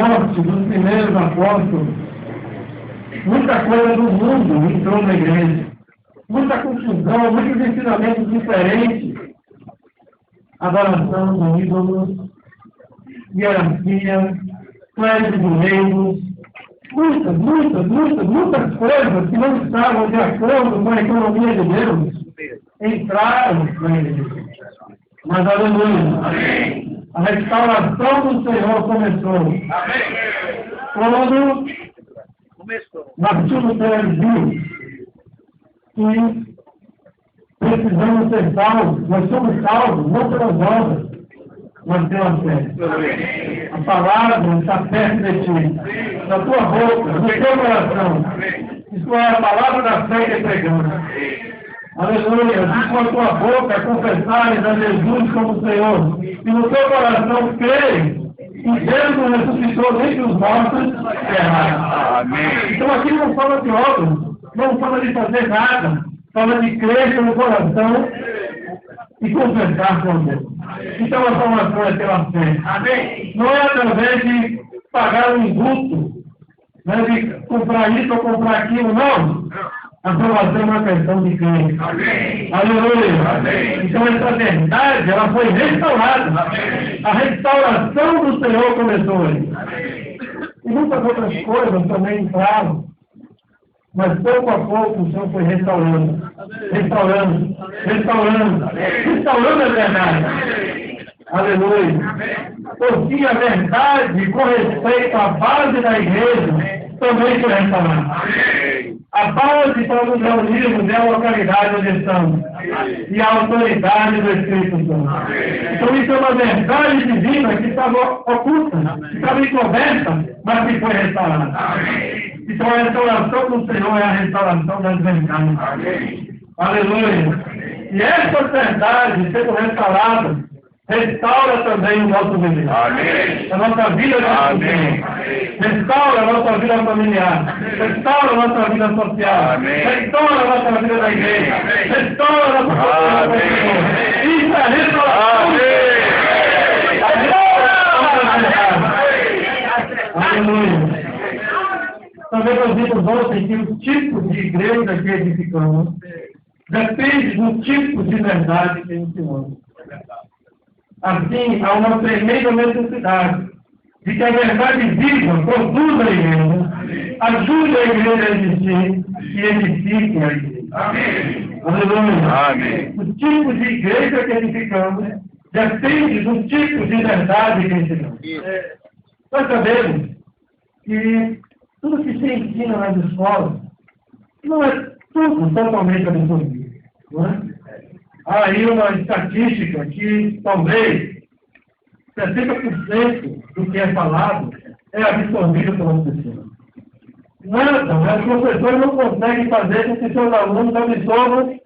morte dos primeiros apóstolos, muita coisa do mundo entrou na igreja. Muita confusão, muitos ensinamentos diferentes. Adoração de ídolos, hierarquia, clérigos de leigos, muitas coisas que não estavam de acordo com a economia de Deus entraram na igreja. Mas, aleluia, amém. A restauração do Senhor começou. Amém. Quando Martinho Lutero viu que precisamos ser salvos, nós somos salvos, não pelas obras, mas pela fé. A palavra está perto de ti, na tua boca, no teu coração. Isso é a palavra da fé que é pregamos. Aleluia, diz com a tua boca confessares a Jesus como Senhor, e no teu coração creres que Deus nos ressuscitou dentre os mortos, amém. Então aqui não fala de obras, não fala de fazer nada, fala de crer no coração e confessar com Deus. Então a salvação é pela fé. Amém. Não é através de pagar um indulto, né, de comprar isso ou comprar aquilo, não. A salvação é uma questão de crer. Amém. Aleluia. Amém. Então essa verdade, ela foi restaurada. Amém. A restauração do Senhor começou aí. Amém. E muitas outras coisas também entraram. Mas pouco a pouco o Senhor foi restaurando. Restaurando a verdade. Aleluia. Porque a verdade com respeito à base da igreja também foi restaurada. A base para nos reunirmos é a localidade onde estamos. E a autoridade do Espírito Santo. Então isso é uma verdade divina que estava oculta, que estava encoberta, mas que foi restaurada. Então a restauração do Senhor é a restauração das verdades. Aleluia. E essas verdades sendo restauradas, restaura também o nosso viver. A nossa vida restaura a nossa vida familiar. Restaura a nossa vida social. Restaura a nossa vida da igreja. Restaura a nossa vida com o Senhor. Isso é restauração. Aleluia. Também nós vimos ontem que o tipo de igreja que edificamos depende do tipo de verdade que ensinamos. Assim, há uma tremenda necessidade de que a verdade viva produza a igreja, ajude a igreja a existir e edifique a igreja. Amém. Aleluia. Amém. O tipo de igreja que edificamos depende do tipo de verdade que ensinamos. Nós sabemos que tudo que se ensina nas escolas não é tudo totalmente absorvido, não é? Há aí uma estatística que talvez 70% do que é falado é absorvido pelas pessoas. Nada, os professores não conseguem fazer com que seus alunos absorvam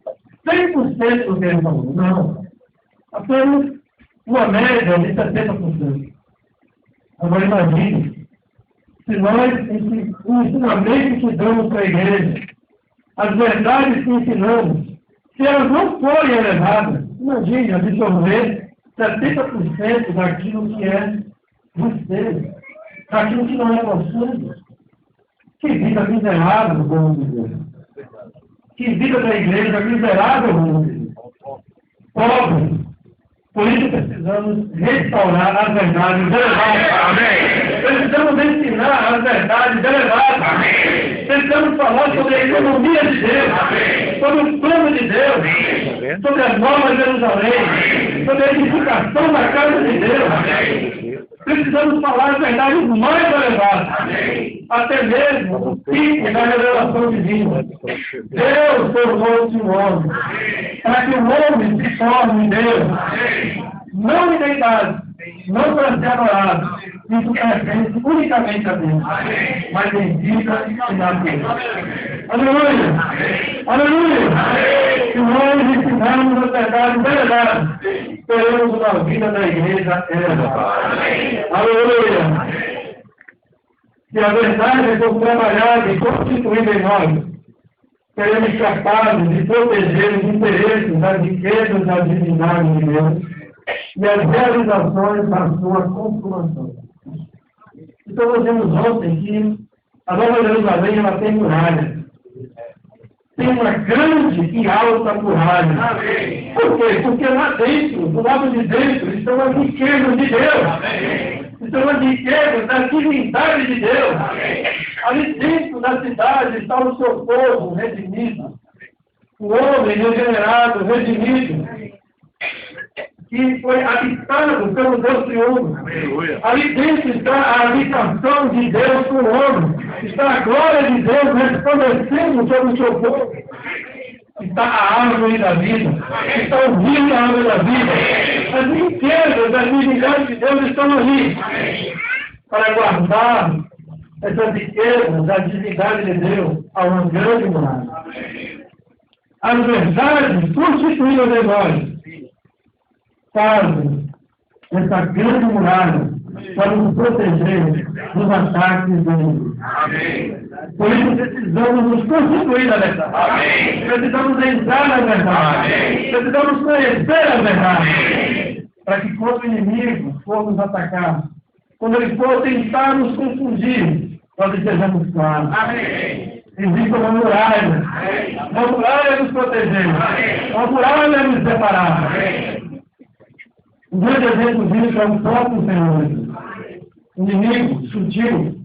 100% do que eles falam. Não. Apenas uma média de 70%. Agora imagine, se nós, o ensinamento que damos para a igreja, as verdades que ensinamos, se elas não forem elevadas, imagine absorver 70% daquilo que é você, daquilo que não é você. Que vida miserável, vamos dizer. Que vida da igreja miserável, vamos dizer. Pobre. Por isso precisamos restaurar as verdades elevadas. Amém. Precisamos ensinar as verdades elevadas. Amém. Precisamos falar sobre a economia de Deus. Amém. Sobre o plano de Deus. Amém. Sobre a nova Jerusalém. Amém. Sobre a edificação da casa de Deus. Amém. Precisamos falar as verdades mais elevadas. Amém. Até mesmo o pico da revelação divina. Deus tornou-se um homem. Para que o homem se torne Deus. Não em deidade, não para ser adorado. Isso pertence unicamente a Deus. Mas em vida e na vida. Aleluia! Aleluia! Se nós ensinarmos as verdades elevadas, teremos uma vida da igreja elevada. Aleluia! Se a verdade for trabalhada e constituída em nós, seremos capazes de proteger os interesses das riquezas da divindade de Deus e as realizações da sua consumação. Então, nós vimos ontem que a Nova Jerusalém ela tem muralha. Tem uma grande e alta muralha. Amém. Por quê? Porque lá dentro, do lado de dentro, estão as riquezas de Deus. Amém. Estão as riquezas da divindade de Deus. Amém. Ali dentro da cidade está o seu povo redimido. O homem regenerado, redimido, que foi habitado pelo Deus triunfo. Ali dentro está a habitação de Deus com o homem. Está a glória de Deus resplandecendo sobre o seu povo. Está a árvore da vida. Está o rio da árvore da vida. As riquezas da divindade de Deus estão ali. Para guardar essas riquezas da divindade de Deus a uma grande muralha. As verdades constituídas em nós fazem essa grande muralha para nos proteger dos ataques do inimigo. Por isso precisamos nos constituir na verdade. Precisamos entrar na verdade. Precisamos conhecer a verdade. Para que quando o inimigo for nos atacar, quando ele for tentar nos confundir, nós estejamos claros. Existe uma muralha. Uma muralha nos proteger. Uma muralha nos separar. Um grande exemplo disso é o próprio Senhor. O inimigo sutil,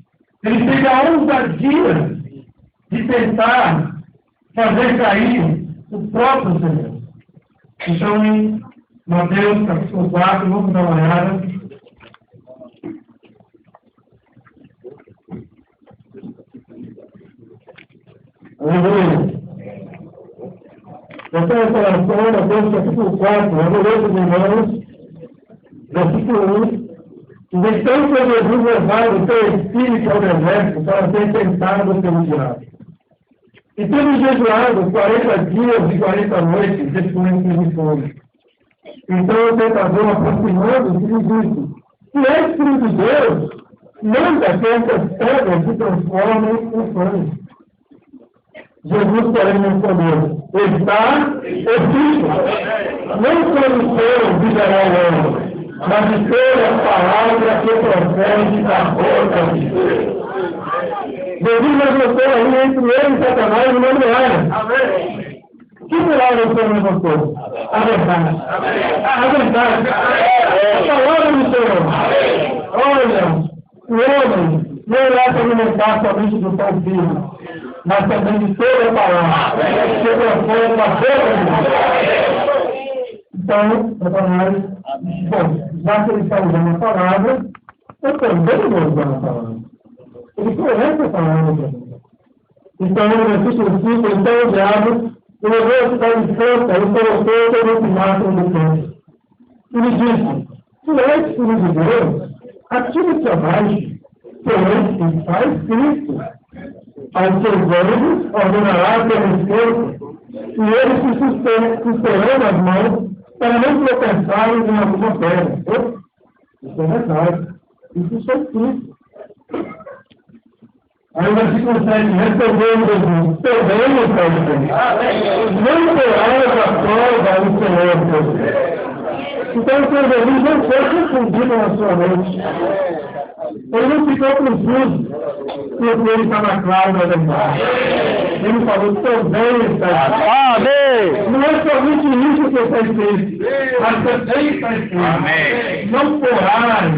ele teve a ousadia de tentar fazer cair o próprio Senhor. Então, em Mateus capítulo 4, vamos dar uma olhada. Aleluia. Então, essa oração, Mateus capítulo 4, aleluia, irmãos. Versículo 1. Então foi Jesus levado pelo Espírito ao deserto para ser tentado pelo diabo. E tendo jejuado 40 dias e 40 noites, depois de fome. Então o tentador, aproximando-se, lhe disse: se és filho de Deus, manda que essas pedras se transformem em pães. Jesus, porém, respondeu: está escrito, não só do céu viverá o homem, mas de toda a palavra que procede da boca de Deus. Jesus levantou ali entre ele e Satanás uma muralha. Que muralha o Senhor levantou? A verdade. A verdade. A palavra do Senhor. Olha, o homem não irá se alimentar somente do pão vivo, mas também de toda a palavra que procede da boca de Deus. Então, Satanás, bom, já que ele está usando a palavra, eu também vou usar a palavra. Ele conhece a palavra. Então, no versículo 5, então o diabo levou a cidade de força e colocou todo o mastro do campo. E lhe disse: se és filho de Deus, atira-te abaixo, pois está escrito: aos seus olhos ordenará pelo esforço, e eles se susterão nas mãos, para não tropeçarem em alguma pedra. Isso é verdade. Isso está escrito. Aí o versículo 7, respondeu Jesus: também está escrito: não terás a prova do Senhor teu Deus. Então o Senhor Jesus não foi confundido na sua mente. Ele não ficou confuso, porque ele estava claro na verdade. Ele falou: também está escrito. Amém. Não é somente isso que está escrito, mas também está escrito: não porás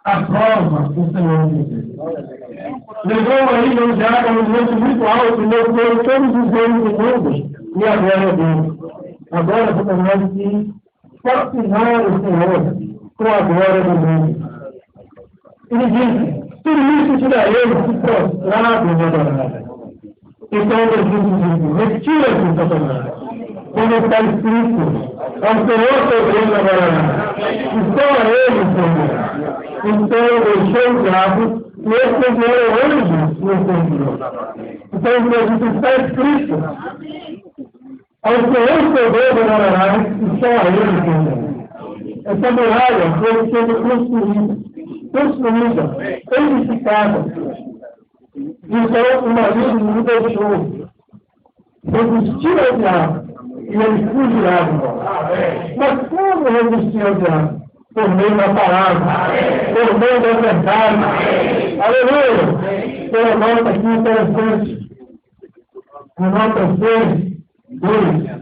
a prova do Senhor teu Deus. Levou aí um diabo num monte muito alto, e levou todos os reinos do mundo, e agora Deus. Agora Satanás diz: fascinar o Senhor com a glória do mundo. Ele diz: tudo isso tira ele se prostrado e adorado. Então Jesus diz: retira-se, Satanás, como está escrito: ao Senhor teu Deus adorará, e só a ele, Senhor. Então deixou o diabo e escolheu anjos no encontro. Então Jesus está escrito: ao Senhor teu Deus adorará, e só a ele, Senhor. Essa muralha foi sendo construída, edificada. Então o marido me deixou. Resistir ao diabo, e ele fugirá de nós. Mas como resistir ao diabo? por meio da palavra, por meio da verdade. Aleluia! Tem uma nota aqui interessante. A nota 6, 2.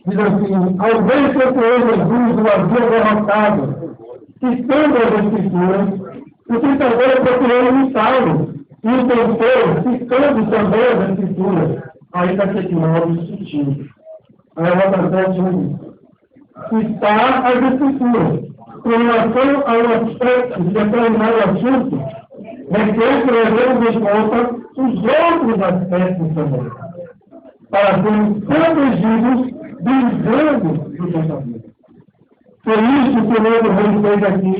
Diz assim: ao ver que o Senhor Jesus o havia derrotado, citando as Escrituras, o tentador procurou imitá-lo, e o terceiro, citando também as Escrituras, ainda que de modo sutil. Aí a nota 7 diz: citar as Escrituras, com relação ao aspecto de determinado assunto, requer que levemos em conta os outros aspectos também, para sermos protegidos do engano do pensamento. Foi isso que o novo rei fez aqui,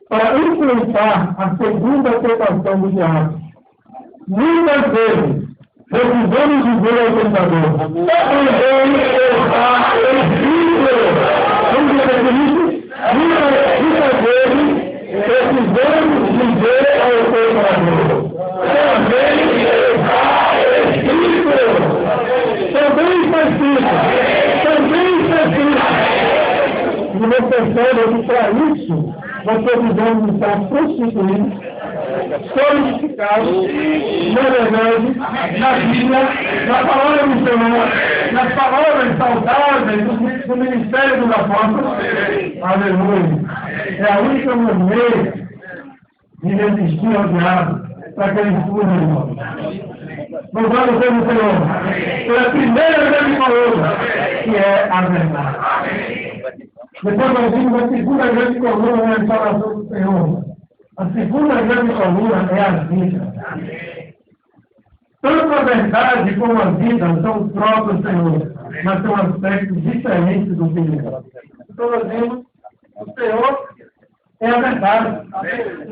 para enfrentar a segunda tentação do diabo. Muitas vezes, precisamos dizer ao tentador: também está escrito. Vamos dizer isso? Muitas vezes, precisamos dizer ao tentador: também está escrito. Também está escrito. Também está escrito. E você percebe que para isso, nós precisamos estar constituídos, solidificados, na verdade, na Bíblia, na palavra do Senhor, nas palavras saudáveis do ministério dos apóstolos. Aleluia! É a única maneira de resistir ao diabo, para que ele fuja de nós. Louvado seja o Senhor pela primeira grande coluna, que é a verdade. Depois nós vimos a segunda grande coluna na restauração do Senhor. A segunda grande coluna é a vida. Tanto a verdade como a vida são o próprio Senhor, mas são aspectos diferentes do Senhor. Então nós vimos o Senhor é a verdade,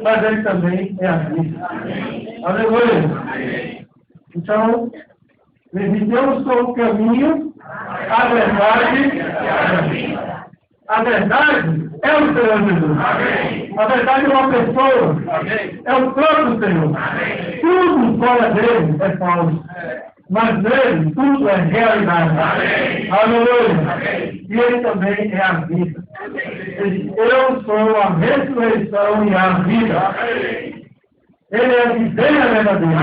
mas ele também é a vida. Aleluia! Então, Deus sou o caminho, a verdade e a vida. A verdade é o Senhor Jesus. A verdade é uma pessoa. É o próprio Senhor. Tudo fora dele é falso. Mas nele tudo é realidade. Aleluia. E ele também é a vida. Eu sou a ressurreição e a vida. Ele é a videira verdadeira.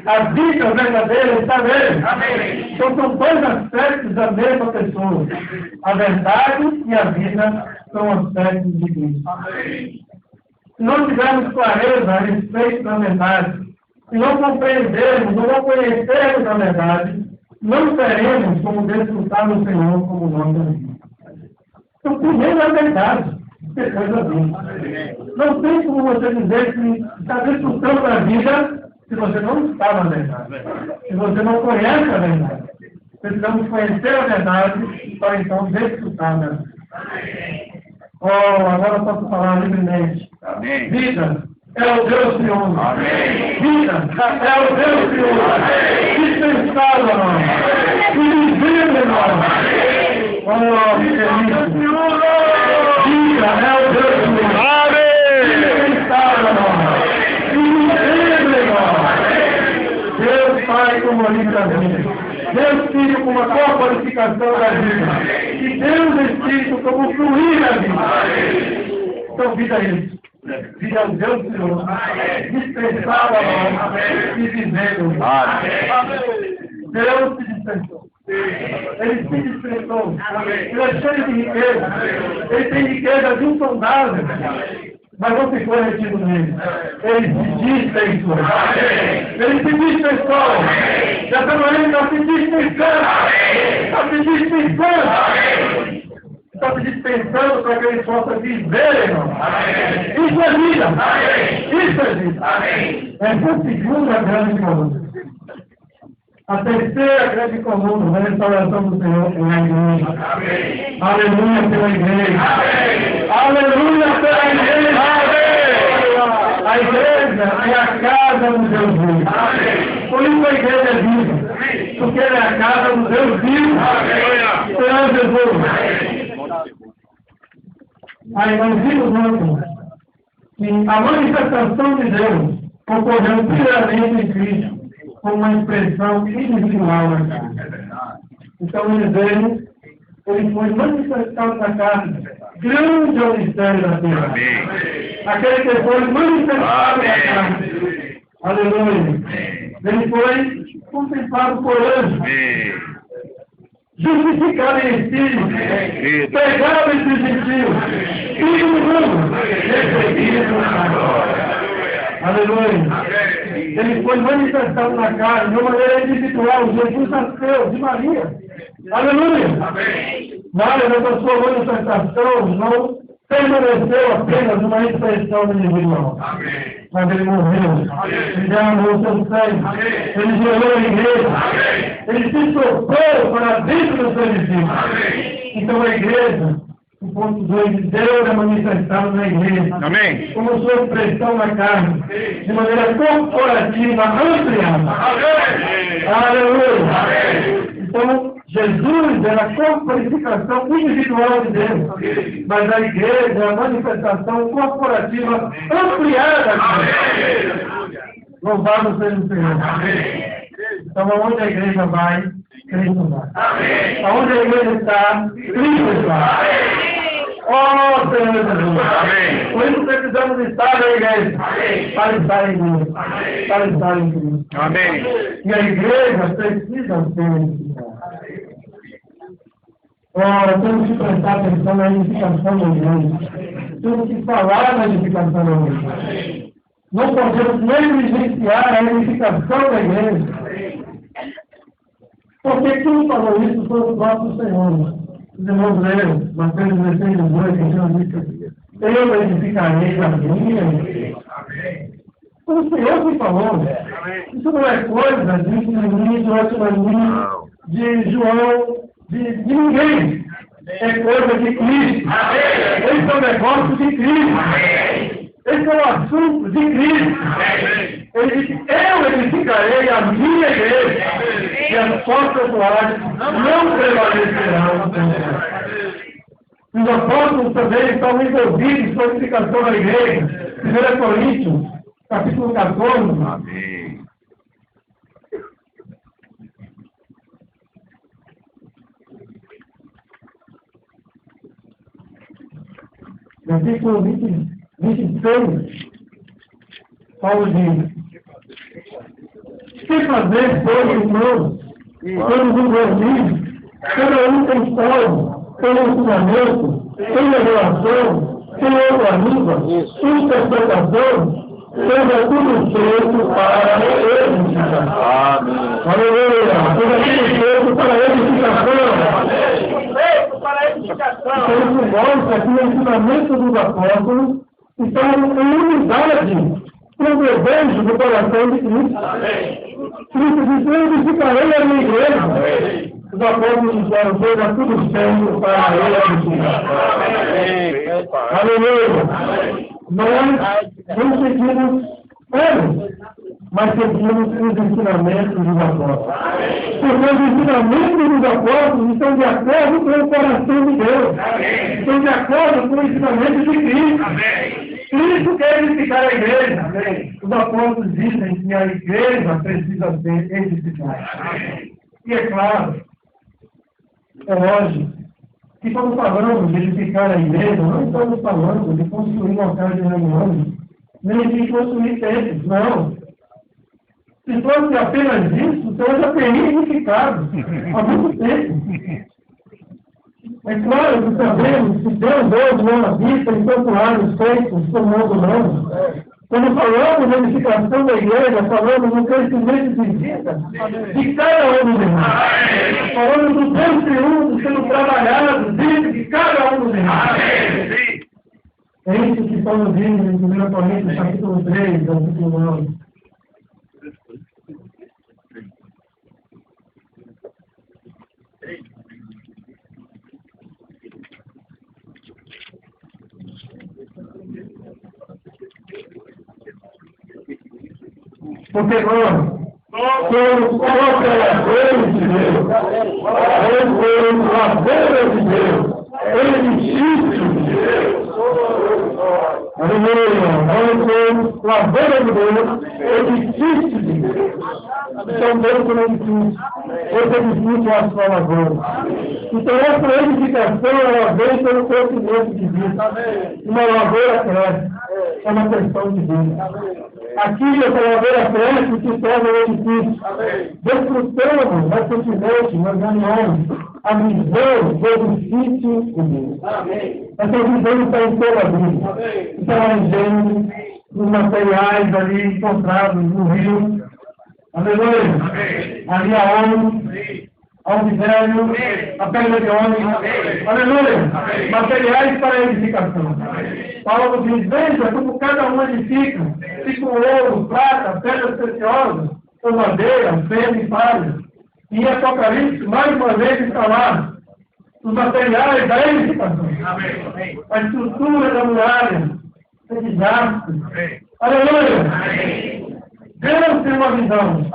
A vida verdadeira está nele. Então são dois aspectos da mesma pessoa. A verdade e a vida são aspectos de Cristo. Se não tivermos clareza a respeito da verdade, se não compreendermos, não conhecermos a verdade, não teremos como desfrutar do Senhor como nome da vida. Então, primeiro a verdade, depois a vida. Não tem como você dizer que está desfrutando da vida se você não está na verdade. Se você não conhece a verdade. Precisamos conhecer a verdade para então desfrutar da vida. Oh, agora posso falar livremente. Amém. Vida é o Deus de homem. Amém. Vida é o Deus de homem. Dispensável a nós. Invisível a nós. Oh, que delícia. Vida é o Deus de homem. Amém. Dispensável a nós. Invisível a nós. Deus Pai como livre da vida. Deus Filho como a qualificação da vida. E Deus Espírito como fluir da vida. Então, vida é isso. Vida é o Deus Senhor. Dispensável a nós e vivendo. Deus se dispensou. Ele se dispensou. Ele é cheio de riqueza. Ele tem riqueza insondável. Mas não ficou retido nele. Ele se dispensou. Ele se dispensou. Já estamos aí, está se dispensando. Está se dispensando. Está se dispensando para que ele possa viver, irmão. Isso é vida. Isso é vida. Essa é a segunda grande coluna. A terceira grande coluna da restauração do Senhor é a igreja. Aleluia pela igreja. Aleluia pela igreja. A igreja é a casa do Deus vivo. Por isso a igreja é viva. Porque ela é a casa do Deus vivo. Senhor Jesus. Aí nós vimos ontem que a manifestação de Deus ocorreu primeiramente em Cristo, como uma expressão individual na casa. Então ele veio ele foi manifestado na carne. Grande é o mistério da terra. Amém. Aquele que foi manifestado na carne. Aleluia. Ele foi contemplado por anjos. Amém. Justificado em espírito. Pegado entre os gentios. Filho do mundo. Recebido na glória. Aleluia. Ele foi manifestado na carne de uma maneira individual. Jesus nasceu de Maria. Aleluia. Maria, na sua manifestação, não permaneceu apenas uma expressão individual. Mas ele morreu. Ele derramou seu sangue. Ele gerou a igreja. Ele se soprou para dentro do seu discípulo. Então a igreja, o ponto 2, Deus é manifestado na igreja. Amém. Como sua expressão na carne, de maneira corporativa, ampliada. Aleluia. Então, Jesus é a corporificação individual de Deus, mas a igreja é a manifestação corporativa ampliada de Deus. Louvado seja o Senhor. Então, aonde a igreja vai, Cristo vai. Aonde a igreja está, Cristo está. Oh, Senhor Jesus. Por isso precisamos estar na igreja. Para estar em Deus. Para estar em Cristo. Amém. E a igreja precisa ser edificada. Ora, temos que prestar atenção na edificação da igreja. Temos que falar na edificação da igreja. Não podemos negligenciar a edificação da igreja. Porque quem falou isso foi o próprio Senhor. Os irmãos leram, Mateus 16, 18, que Jesus disse: eu edificarei a minha igreja. Foi o Senhor que falou. Isso não é coisa de João, de ninguém. É coisa de Cristo. Esse é o negócio de Cristo. Esse é o assunto de Cristo. Ele disse: eu edificarei a minha igreja, e as portas do Hades não prevalecerão. Os apóstolos também estão envolvidos com a edificação da igreja. 1 Coríntios, capítulo 14. Amém. Versículo 26, Paulo diz: que fazer, pois, irmãos, todos os reunidos, cada um tem salvo, tem ensinamento, tem revelação, tem outra língua, interpretação, seja tudo feito para edificação. Amém. Aleluia! Seja tudo feito para edificação. Então, isso mostra que o ensinamento dos apóstolos está em unidade com o desejo do coração de Cristo. Cristo disse: eu edificarei a minha igreja. Os apóstolos disseram: seja tudo feito para edificação. Aleluia! Nós não seguimos homens, mas seguimos os ensinamentos dos apóstolos. Porque os ensinamentos dos apóstolos estão de acordo com o coração de Deus. Estão de acordo com o ensinamento de Cristo. Cristo quer edificar a igreja. Os apóstolos dizem que a igreja precisa ser edificada. E é claro, é lógico, que quando falamos de edificar a igreja, não estamos falando de construir locais de reuniões, nem de construir templos, não. Se fosse apenas isso, o Senhor já teria edificado há muito tempo. É claro que sabemos que Deus hoje não habita em santuários feitos por mãos humanas. Quando falamos da edificação da igreja, falamos do crescimento de vida de cada um dos irmãos. Falamos do Deus triunfo sendo trabalhado dentro de cada um dos irmãos. É isso que Paulo diz em 1 Coríntios, capítulo 3, versículo 9. Porque nós somos cooperadores de Deus, somos lavouras de Deus, edifícios de Deus. Aleluia. Nós somos lavoura de Deus, edifício de Deus. Então, Deus não é edifício. Esse edifício é a sua lavoura. Então, essa edificação, ela vem pelo crescimento de Deus. Uma lavoura cresce. É uma questão de Deus. Aqui, essa lavoura cresce e se torna um edifício. Desfrutamos recentemente, nas reuniões, a visão do edifício de Deus. Essa visão está em toda a vida. Então, ela vem nos materiais ali encontrados no rio. Aleluia. Ali a homem, ao velho, a pedra de homem. Aleluia. Materiais para a edificação. Paulo diz, veja como cada um edifica. Se com ouro, prata, pedras preciosas, com madeira, feno e palha. E em Apocalipse, mais uma vez está lá, os materiais da edificação. A estrutura da muralha, é de jaspe. Aleluia! Deus tem uma visão.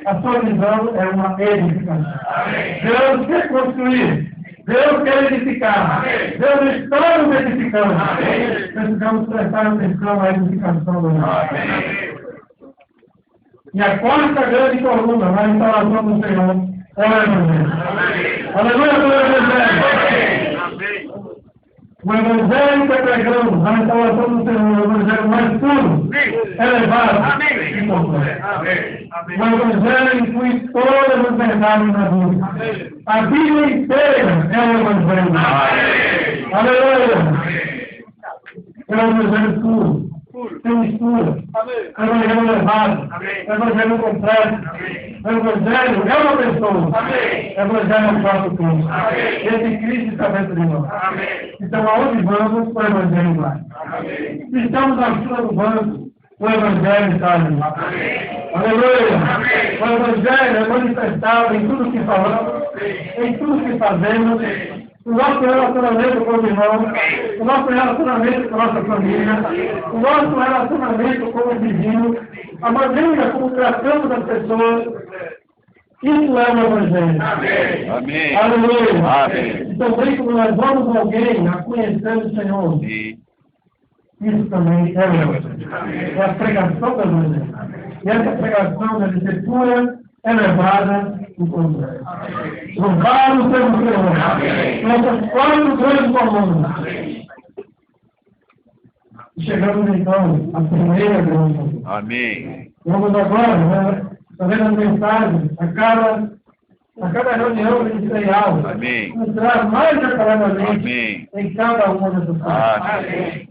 A sua visão é uma edificação. Deus quer construir. Deus quer edificar. Deus está nos edificando. Precisamos prestar atenção à edificação do mundo. E a quarta grande coluna na instalação do Senhor é o Evangelho. Aleluia pelo Evangelho. O Evangelho que pregamos na instalação do Senhor, o Evangelho mais puro, elevado e completo. O Evangelho inclui todas as verdades na vida. A Bíblia inteira é o Evangelho. Aleluia. É o Evangelho puro. Sem mistura, Evangelho elevado, Evangelho completo, Evangelho é uma pessoa, Evangelho é o próprio Cristo. Esse Cristo está dentro de nós. Então, aonde vamos, o Evangelho vai. Se estamos na fila do banco, o Evangelho está ali. Aleluia! O Evangelho é manifestado em tudo que falamos, em tudo que fazemos. O nosso relacionamento com o irmão, o nosso relacionamento com a nossa família, o nosso relacionamento com o vizinho, a maneira como tratamos as pessoas, isso é o Evangelho. Amém. Aleluia. Amém. Então, bem como nós vamos alguém a conhecer o Senhor, isso também é o Evangelho. É a pregação do Evangelho. E essa pregação deve ser pura, elevada e completa. Louvado seja o Senhor. Nossas quatro grandes colunas. Chegamos então à primeira grande coluna. Amém. Vamos agora, né, fazendo as mensagens a cada reunião ministerial. Amém. Entrar mais detalhadamente Amém. em cada uma dessas coisas. Amém.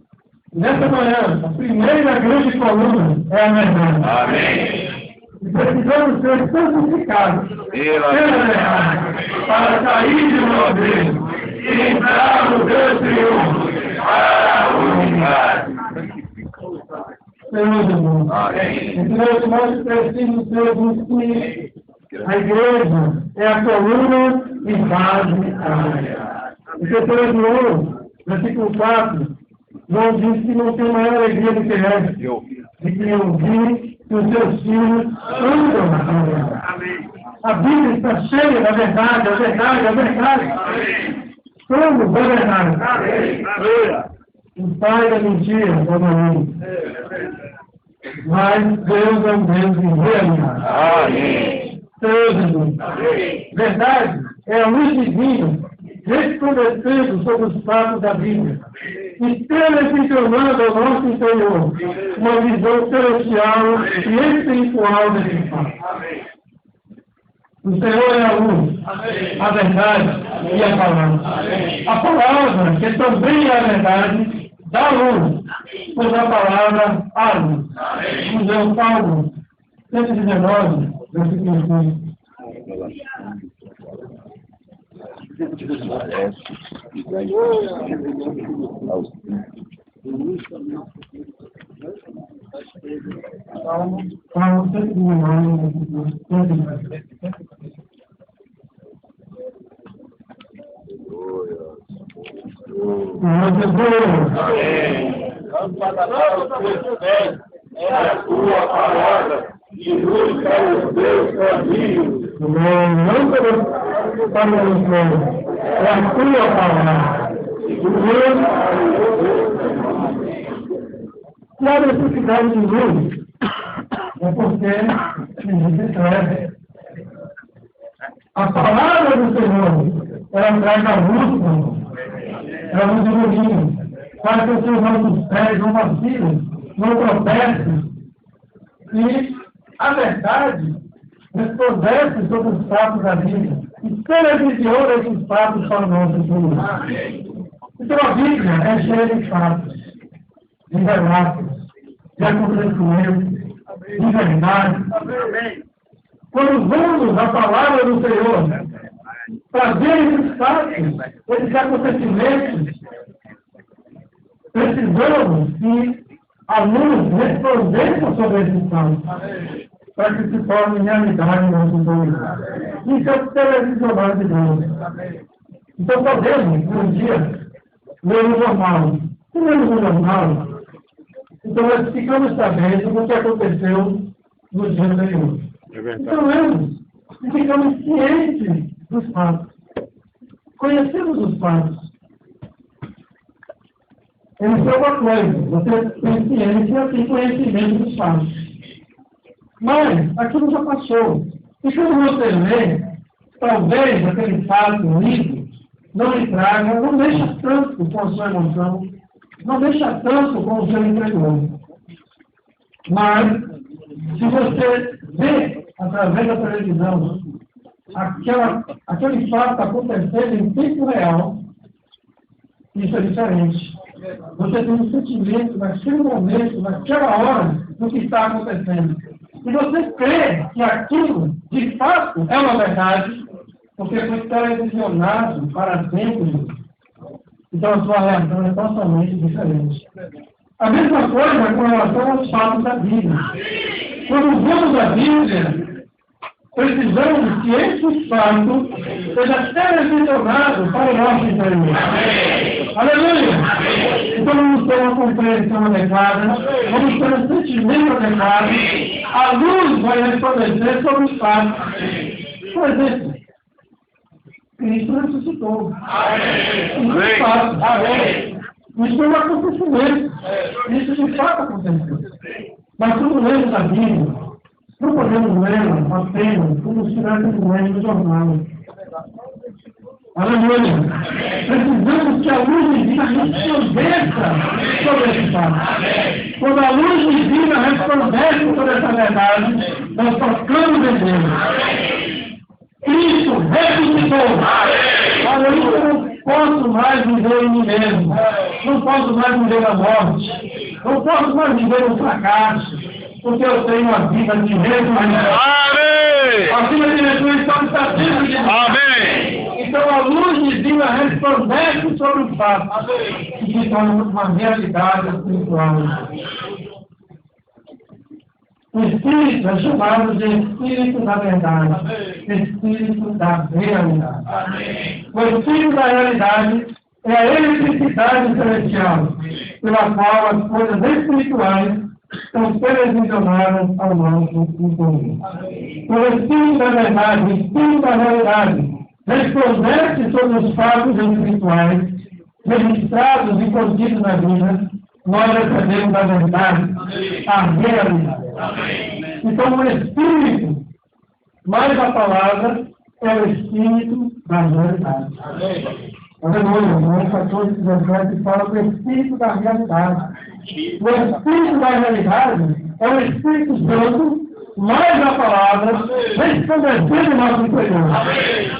Nessa manhã, a primeira grande coluna é a verdade. Amém. E precisamos ser santificados pela verdade, para sair de nós mesmos e entrar no Deus triunfo para a unidade. Senhor Jesus. Então, nós precisamos ser discípulos. A igreja é a coluna e base da verdade. O texto de ouro, versículo 4, João diz que não tem maior alegria do que essa, de que ouvir que os seus filhos andam na verdade. A Bíblia está cheia da verdade, a verdade, a verdade. Somos a verdade. O pai da mentira, como mim. Mas Deus é um Deus de realidade. Amém. Deus, verdade é a luz divina, resplandecendo sobre os fatos da Bíblia. E televisionando ao nosso interior uma visão celestial e espiritual desse fato. O Senhor é a luz, a verdade e a palavra. A palavra, que também é a verdade, dá luz, pois a palavra há luz. Museu Paulo, 119, versículo 5. Paulo 119, versículo 5. É a tua palavra que luz para os teus caminhos. Não para os meus, é a tua palavra. E a necessidade de luz é porque existe trevas. A palavra do Senhor, ela traz a luz, ela nos ilumina, faz com que os nossos pés não vacilem, não tropecem. E a verdade resplandece sobre os fatos da vida e televisionou esses fatos para o nosso futuro. Então a Bíblia é cheia de fatos, de relatos, de acontecimentos, de verdade. Quando vamos à palavra do Senhor, para ver esses fatos, esses acontecimentos, precisamos que a luz resplandeça sobre esses fatos, para que se torne realidade no nosso mundo. Isso é o televisionar de Deus. Então podemos, um dia, ler o jornal. Se lemos o jornal, então nós ficamos sabendo do que aconteceu no dia anterior. Então lemos e ficamos cientes dos fatos. Conhecemos os fatos. Eles são uma coisa, você tem ciência e conhecimento dos fatos. Mas aquilo já passou. E quando você lê, talvez aquele fato lido não lhe traga, não deixa tanto com a sua emoção, não deixa tanto com o seu interior. Mas, se você vê através da televisão aquele fato acontecendo em tempo real, isso é diferente. Você tem um sentimento naquele momento, naquela hora, do que está acontecendo. E você crê que aquilo, de fato, é uma verdade, porque foi televisionado para sempre. Então a sua reação é totalmente diferente. A mesma coisa com relação aos fatos da Bíblia. Quando vamos à Bíblia, precisamos que esse fato seja televisionado para o nosso interior. Aleluia! Então vamos ter uma compreensão adequada, vamos ter um sentimento adequado, a luz vai resplandecer sobre os fatos. Por exemplo, Cristo ressuscitou. Isso é fato. Isso é um acontecimento. Isso de fato aconteceu. Mas quando lemos a Bíblia, não podemos lê-la apenas como se estivéssemos lendo no jornal. Aleluia! Precisamos que a luz divina resplandeça sobre esse fato. Quando a luz divina resplandece sobre essa verdade, nós tocamos em Deus. Cristo ressuscitou. Aleluia! Eu não posso mais viver em mim mesmo. Não posso mais viver na morte. Não posso mais viver no fracasso. Porque eu tenho uma vida de ressurreição. Amém! A vida de ressurreição está dentro de mim. Amém! Então a luz divina resplandece sobre o fato e se torna uma realidade espiritual. O Espírito é chamado de Espírito da verdade, Espírito da realidade. O Espírito da realidade é a eletricidade celestial, pela qual as coisas espirituais são televisionadas ao nosso interior. O Espírito da verdade, o Espírito da realidade, resplandece sobre os fatos espirituais registrados e contidos na vida, nós recebemos a verdade, a realidade. Então, o Espírito, mais a palavra, é o Espírito da realidade. Aleluia, no 14, 17, fala do Espírito da realidade. O Espírito da realidade é o Espírito Santo, mais a palavra, resplandecendo o nosso interior.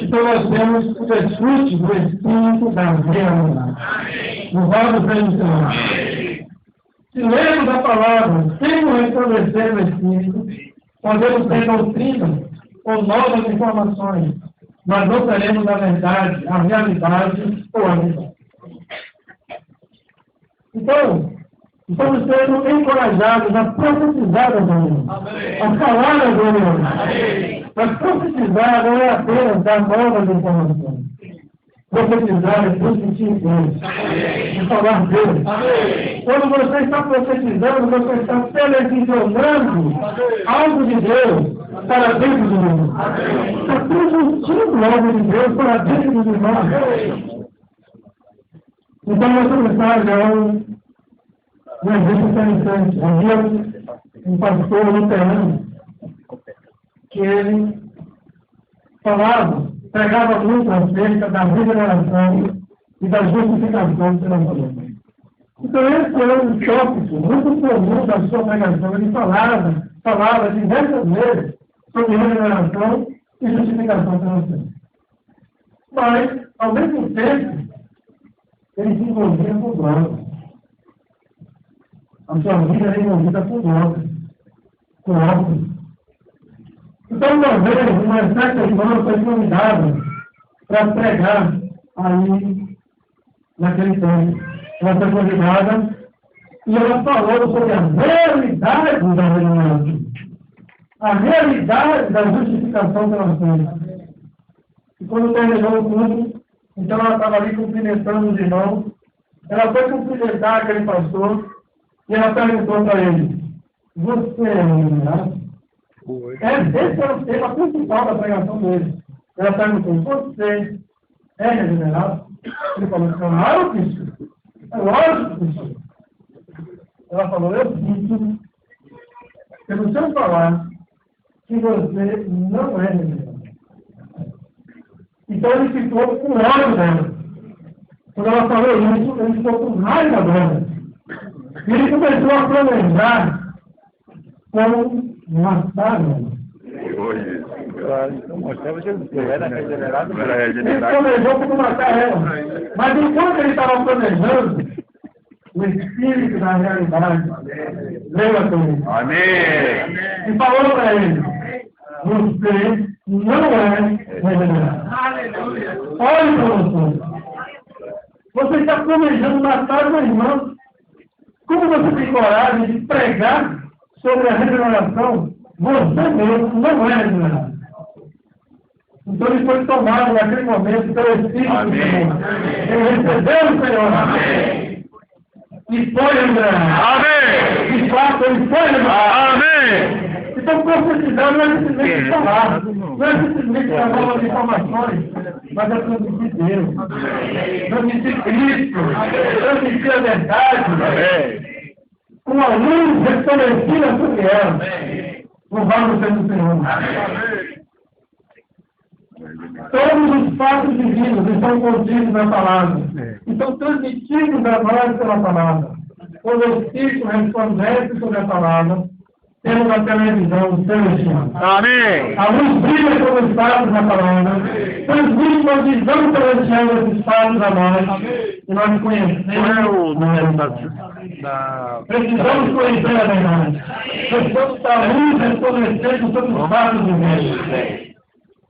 Então nós temos o desfrute do Espírito da realidade. Louvado seja o Senhor. Se lemos a palavra sem o resplandecer do Espírito, podemos ter doutrina ou novas informações, mas não teremos a verdade, a realidade ou a verdade. Então, estamos sendo encorajados a profetizar a Deus, a falar a Deus. Mas profetizar não é apenas dar novas informações. Profetizar é transmitir Deus, é falar Deus. Quando você está profetizando, você está televisionando algo de Deus para dentro do mundo. Está transmitindo algo de Deus para dentro do mundo. Então, essa mensagem é Um exemplo interessante. Havia um pastor luterano que ele falava, pregava muito acerca da regeneração e da justificação pela fé. Então, esse é um tópico muito comum da sua pregação. Ele falava diversas vezes sobre regeneração e justificação pela fé. Mas, ao mesmo tempo, ele se envolvia com drogas. A sua vida era envolvida com drogas, com álcool. Então, uma vez, uma certa irmã foi convidada para pregar ali naquele tempo. Ela foi convidada e ela falou sobre a realidade da regeneração, a realidade da justificação pela fé. E quando terminou o culto, então ela estava ali cumprimentando os irmãos, ela foi cumprimentar aquele pastor e ela perguntou para ele: você é regenerado? Esse era o tema principal da pregação dele. Ela perguntou: você é regenerado? Ele falou: claro que sim. É lógico que sim. Ela falou: eu sinto, pelo seu falar, que você não é regenerado. Então ele ficou com ódio dela. Quando ela falou isso, ele ficou com raiva dela. E ele começou a planejar como matar ela. Ele planejou como matar ela. Mas enquanto ele estava planejando, o Espírito da realidade veio a ele. Amém. E falou para ele: você não é regenerado. Olhe para você. Você está planejando matar uma irmã. Como você tem coragem de pregar sobre a regeneração? Você mesmo não é regenerado. Então ele foi tomado naquele momento pelo Espírito do Senhor. Ele recebeu o Senhor. Amém. E foi regenerado. Amém. De fato, ele foi regenerado. Amém. Então, profetizar não é simplesmente falar, não é simplesmente dar novas informações, mas é transmitir Deus, transmitir Cristo, transmitir a verdade, com a luz resplandecida sobre ela. Louvado seja o Senhor. Todos os fatos divinos estão contidos na palavra, estão transmitidos a nós pela palavra. Quando o Espírito resplandece sobre a palavra, temos a televisão celestial. Amém. A luz brilha sobre os fatos da palavra, transmite uma visão celestial desses fatos a nós, e nós conhecemos precisamos conhecer a verdade. Precisamos da luz resplandecendo sobre os fatos do mundo.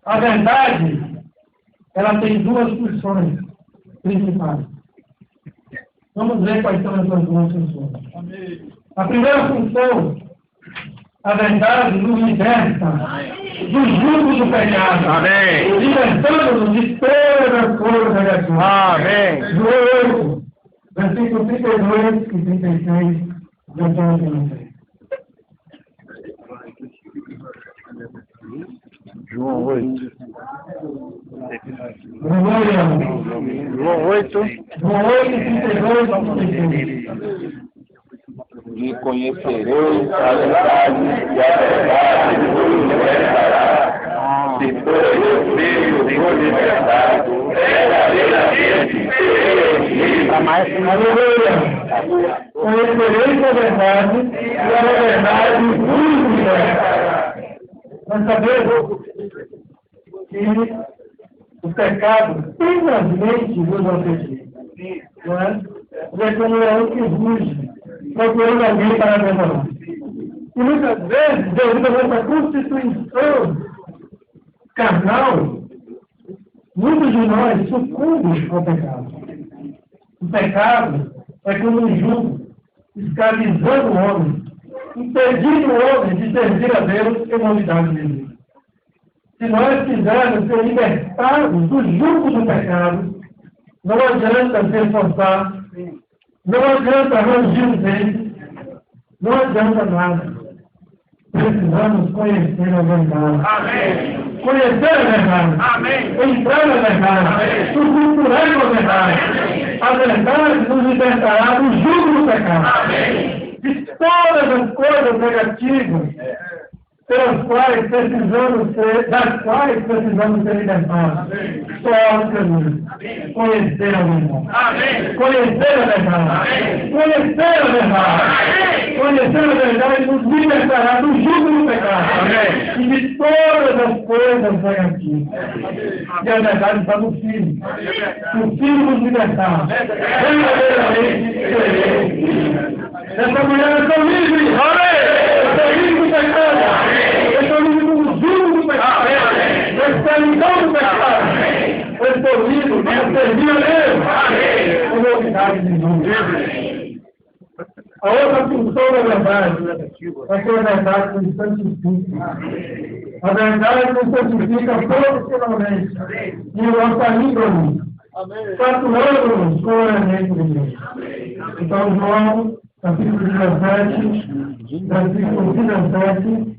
A verdade, ela tem duas funções principais. Vamos ver quais são essas duas funções. A primeira função: a verdade nos liberta do jugo do pecado. Amém. Libertando-nos de todas as coisas negativas. Amém. João 8, versículo 32 e 36, João 8. João 8. João 8, 32 e 36. E conhecereis a verdade, e a verdade vos libertará. Depois eu vejo vos libertado, verdadeiramente sereis. Aleluia! Conhecereis a verdade, e a verdade vos libertará. Nós sabemos que o pecado simplesmente nos ofende. Não é? É como um leão que ruge, procurando alguém para devorar. E muitas vezes, devido a nossa constituição carnal, muitos de nós sucumbem ao pecado. O pecado é como um jugo, escravizando o homem, impedindo o homem de servir a Deus em novidade de vida. Se nós quisermos ser libertados do jugo do pecado, não adianta se esforçar, não adianta rangir os dentes, não adianta nada. Precisamos conhecer a verdade. Amém. conhecer a verdade, entrar na verdade, nos misturar com a verdade. A verdade nos libertará do jugo do pecado, de todas as coisas negativas das quais precisamos ser libertados. Só o caminho. Conhecer a verdade. Conhecer a verdade. Conhecer a verdade. Conhecer a verdade nos libertará do jugo do pecado. E de todas as coisas negativas. E a verdade está no Filho. O Filho nos libertará. Verdadeiramente seremos. Essa manhã eu sou livre. Eu sou livre do pecado. Eu estou livre do jugo do pecado. Eu estou ligado do pecado. Eu estou livre para servir a Deus. Com novidade de novo. A outra função da verdade é que a verdade nos santifica. A verdade nos santifica profissionalmente. E nossa língua, saturando-nos com o elemento de Deus. Então, João, capítulo 17, versículo 17.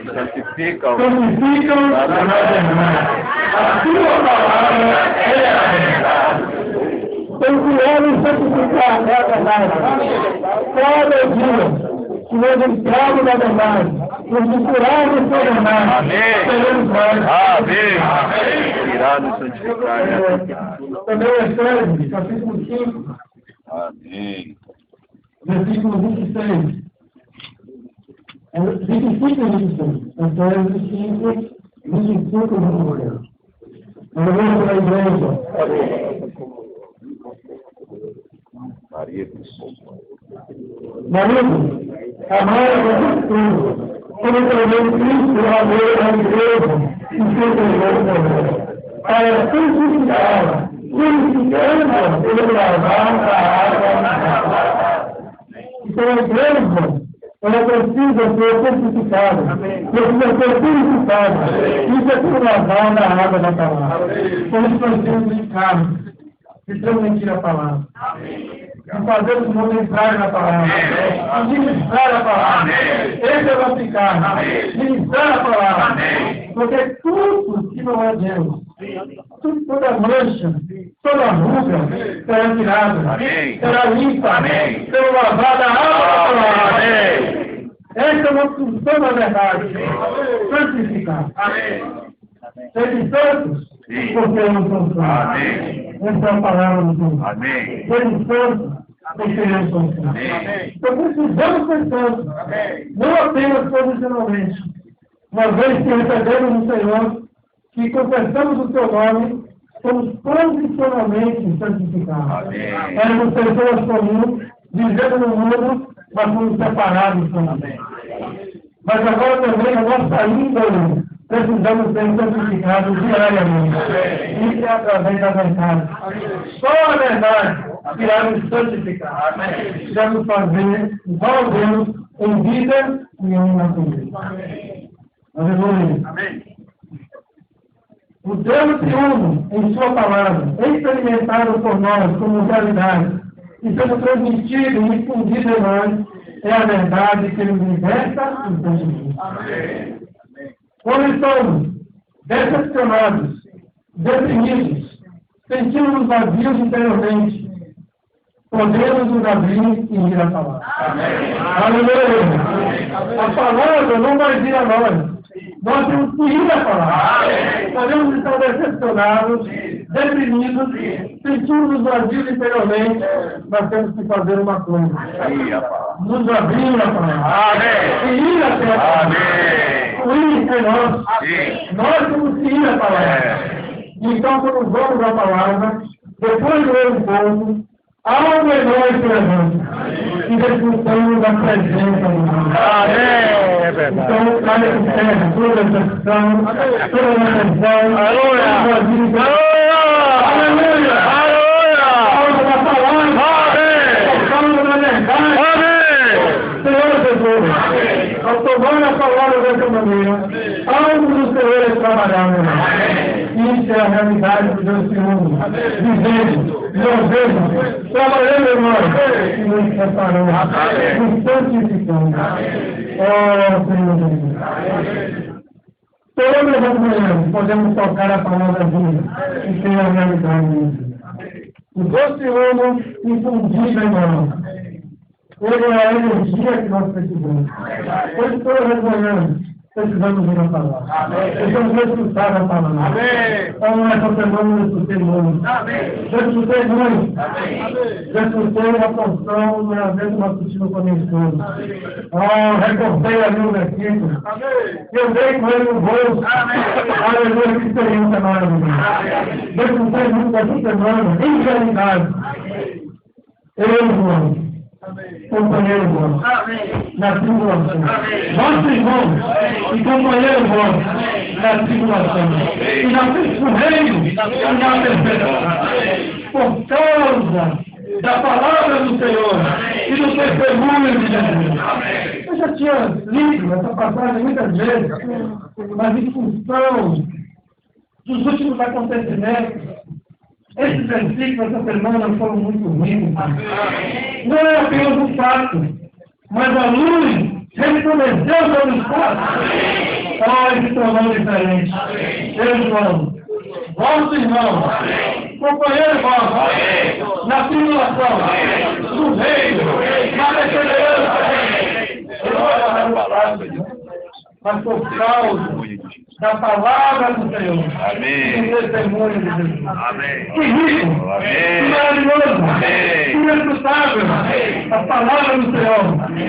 Santificam a verdade. A sua palavra é a verdade. Então, criamos santificar é a verdade. Cada dia, que nós entramos na verdade, nos misturarmos com a verdade, seremos mais. Amém. Irá nos santificar é a verdade. Também é Efésios, capítulo 5. Amém. Versículo 26. 25 e 26. Efésios 5, 25 e 26. Vamos para a igreja. Marido, amar a tudo. Como também Cristo amou a igreja e se entregou por ela. Para santificá-la, purificando pelo lavar da água. Então a igreja, ela precisa ser santificada, precisa ser purificada. Isso é por lavar da água da palavra. Por isso nós temos em casa, que transmitir a palavra. E fazer o mundo entrar na palavra. E ministrar a palavra. Esse é o nosso cargo. Ministrar a palavra. Porque tudo que não é Deus, toda mancha, toda ruga será tirada, será limpa, será lavada a água da palavra. Essa é uma função da verdade. Santificar. Sede santos, porque eu não sou santo. Essa é a palavra do Senhor. Sede santos, porque eu não sou santo. Então precisamos ser santos. Não apenas posicionalmente. Uma vez que recebemos o Senhor, que confessamos o seu nome, somos posicionalmente santificados. Éramos pessoas comuns, vivendo no mundo, mas fomos separados também. Mas agora também a nossa índole precisamos ser santificados diariamente. Isso é através da verdade. Só a verdade irá nos santificar. Irá nos fazer igual a Deus em vida e em natureza. Aleluia. O Deus triunfo em sua palavra, experimentado por nós como realidade, e sendo transmitido e difundido em nós, é a verdade que nos liberta e santifica. Quando estamos decepcionados, deprimidos, sentimos vazios interiormente, podemos nos abrir e ir à palavra. Aleluia! A palavra não vai vir a nós. Nós temos que ir à palavra. Podemos estar decepcionados, deprimidos, sentimos vazios interiormente, mas temos que fazer uma coisa. Nos abrir a palavra. E ir até a palavra. Ir é nós. Nós temos que ir à palavra. Então, quando vamos à palavra, depois de ler um pouco, algo em nós se levanta. E desfrutamos da presença de Deus. Então, traga de terra toda a decepção, toda a decepção, aleluia! Aleluia! Fala da palavra! Fala da verdade! Senhor Jesus, ao tomar a palavra dessa maneira, algo do Senhor é trabalhar, meu irmão. Isso é a realidade do Deus Senhor. Vivendo, nós trabalhando em nós, e nos preparando, nos santificando. Oh, Senhor Jesus. Todas as manhãs podemos tocar a palavra viva e ter a realidade mesmo. O doce ouro infundido em nós. Ele é a energia que nós precisamos. Pois todas as manhãs precisamos ir à palavra. Precisamos escutar a palavra. Como essa semana eu escutei muito. Eu escutei muito. Eu escutei uma porção na vez que nós discutimos com a minha esposa. Recordei ali o versículo. Eu dei com ele no bolso. Aleluia, que experiência maravilhosa. Eu escutei muito essa semana, em realidade. Eu, irmão. Companheiro bom, na tribulação. Nosso irmão e companheiro bom na tribulação. E na frente do reino e na perfeição. Por causa da palavra do Senhor e do testemunho de Jesus. Eu já tinha lido essa passagem muitas vezes, mas em função dos últimos acontecimentos, esses versículos essa semana foram muito ricos. Não é apenas um fato, mas a luz resplandeceu sobre os fatos. E se tornou diferente. Meu irmão, vosso irmão, companheiro vosso, na tribulação, no reino, na perseverança, mas por causa da palavra do Senhor. Amém. Do testemunho de Jesus. Amém. Que rico. Amém. Que maravilhoso. Amém. Que inescutável. A palavra do Senhor.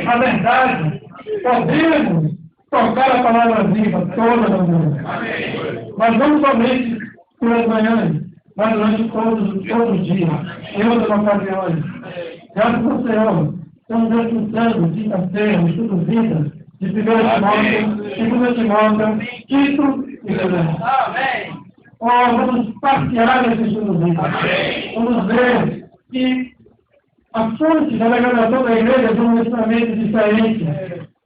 A verdade. Podemos tocar a palavra viva todas as manhãs. Mas não somente pelas manhãs, mas durante todos os dias. Em outras ocasiões. Graças ao Senhor. Estamos escutando quinta-feira, estudo vida. De 1 Timóteo, 2 Timóteo, Tito e Filemão. Vamos passear nesse estudo bíblico. Vamos ver que a fonte da degradação da igreja é um ensinamento diferente.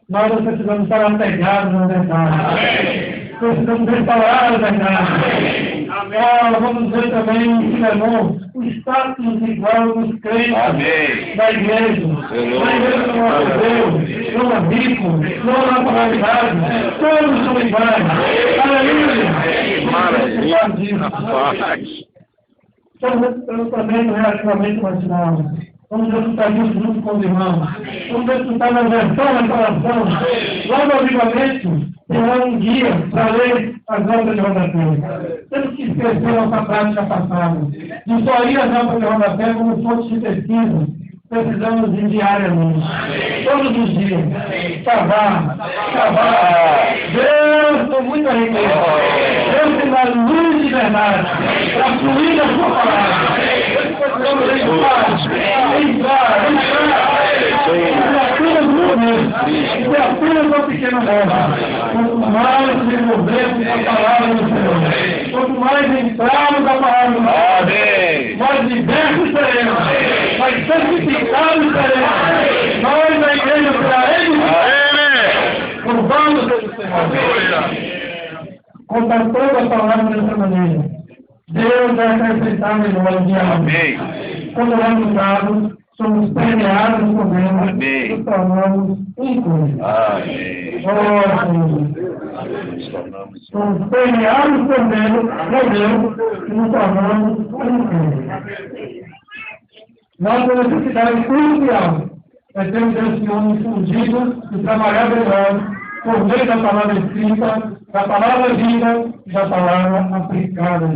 Nós precisamos estar apegados na verdade. Precisamos restaurar a verdade. Vamos ver também em Filemão o status igual dos crentes da igreja. Na igreja do nosso Deus, não é rico, não há naturalidade, todos são iguais. Aleluia! Estamos também relativamente mais novos. Vamos escutar isso junto com os irmãos. Vamos escutar na versão da coração. Logo avivamento, terá um guia para ler as obras de rodapé. Temos que esquecer nossa prática passada. De só ir às obras de rodapé como fonte de pesquisa. Precisamos ir diariamente. Todos os dias. Cavar. Deus com muita riqueza. Deus tem a luz de verdade. Para fluir da sua palavra. Precisamos entrar. Isso é apenas uma pequena moda. Quanto mais desenvolvermos a palavra do Senhor, quanto mais entrarmos na palavra do Senhor, mais libertos seremos, mais santificados seremos. Nós, na igreja, seremos. Louvamos o Senhor. Contar toda a palavra dessa maneira. Deus vai acrescentar melhor de alma. Quando nós usamos, somos premiados com Deus e nos tornamos incluídos. Somos premiados por Deus e nos tornamos incluídos. Nossa necessidade crucial é termos esse homem infundido e trabalhar melhor por meio da palavra escrita, da palavra viva e da palavra aplicada.